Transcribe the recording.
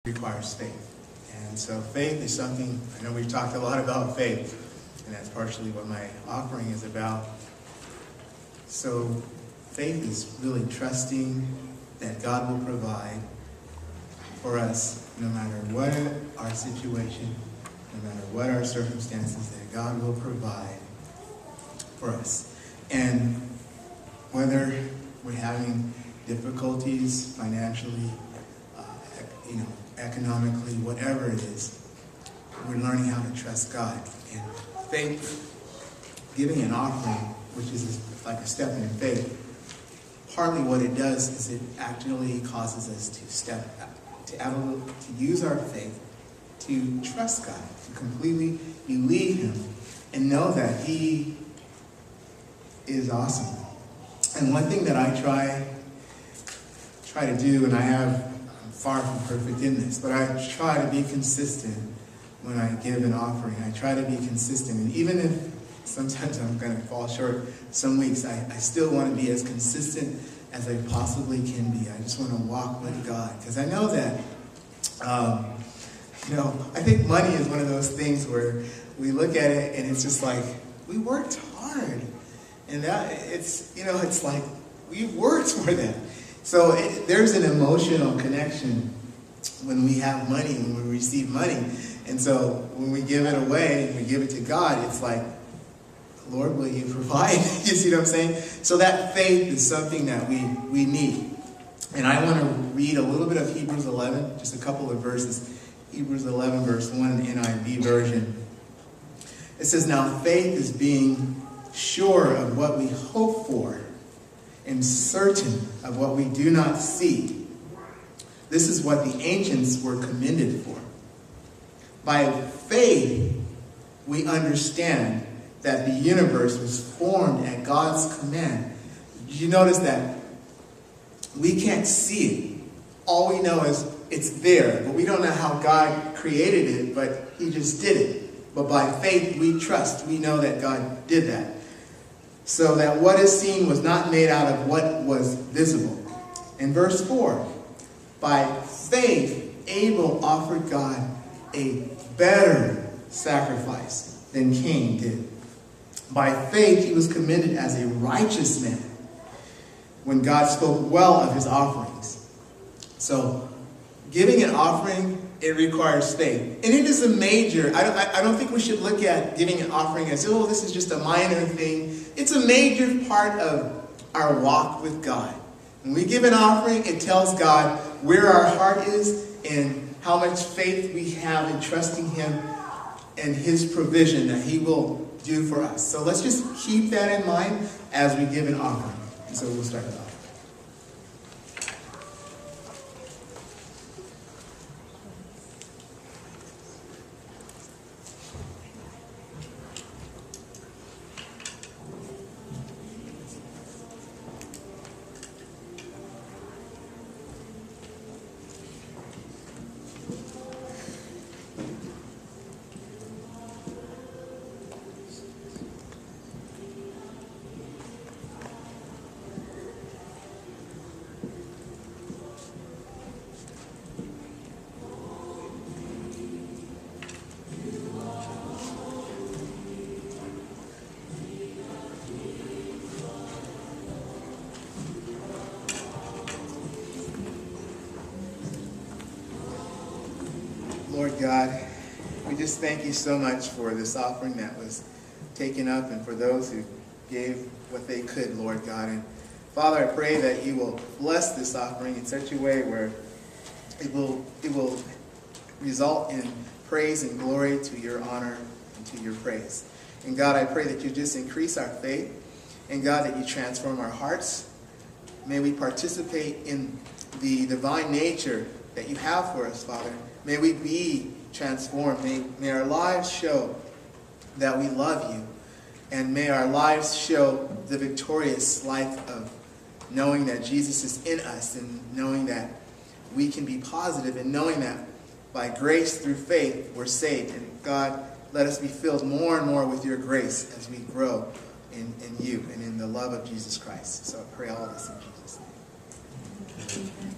requires faith. And so faith is something, I know we've talked a lot about faith, and that's partially what my offering is about. So faith is really trusting that God will provide for us no matter what our situation, no matter what our circumstances, that God will provide for us. And whether we're having difficulties financially, economically, whatever it is, we're learning how to trust God. And faith, giving an offering, which is like a step in faith, partly what it does is it actually causes us to step up, to use our faith to trust God, to completely believe Him, and know that He is awesome. And one thing that I try to do, and I'm far from perfect in this, but I try to be consistent when I give an offering. I try to be consistent, and even if sometimes I'm going to fall short some weeks, I still want to be as consistent as I possibly can be. I just want to walk with God, because I know that I think money is one of those things where we look at it and it's just like, we worked hard, and that it's like we worked for that. So there's an emotional connection when we have money, when we receive money. And so when we give it away, and we give it to God, it's like, Lord, will you provide? You see what I'm saying? So that faith is something that we need. And I want to read a little bit of Hebrews 11, just a couple of verses. Hebrews 11, verse 1, NIV version. It says, "Now faith is being sure of what we hope for, and certain of what we do not see. This is what the ancients were commended for. By faith, we understand that the universe was formed at God's command." Did you notice that? We can't see it. All we know is it's there, but we don't know how God created it, but He just did it. But by faith, we trust. We know that God did that. So that what is seen was not made out of what was visible. In verse 4, by faith, Abel offered God a better sacrifice than Cain did. By faith, he was commended as a righteous man when God spoke well of his offerings. So, giving an offering, it requires faith. And it is a major, I don't think we should look at giving an offering as, oh, this is just a minor thing. It's a major part of our walk with God. When we give an offering, it tells God where our heart is and how much faith we have in trusting Him and His provision that He will do for us. So let's just keep that in mind as we give an offering. And so we'll start it off. Lord God, we just thank You so much for this offering that was taken up and for those who gave what they could, Lord God. And Father, I pray that You will bless this offering in such a way where it will result in praise and glory to Your honor and to Your praise. And God, I pray that You just increase our faith, and God, that You transform our hearts. May we participate in the divine nature that You have for us, Father. May we be transformed. May our lives show that we love You. And may our lives show the victorious life of knowing that Jesus is in us, and knowing that we can be positive, and knowing that by grace through faith we're saved. And God, let us be filled more and more with Your grace as we grow in You and in the love of Jesus Christ. So I pray all this in Jesus' name.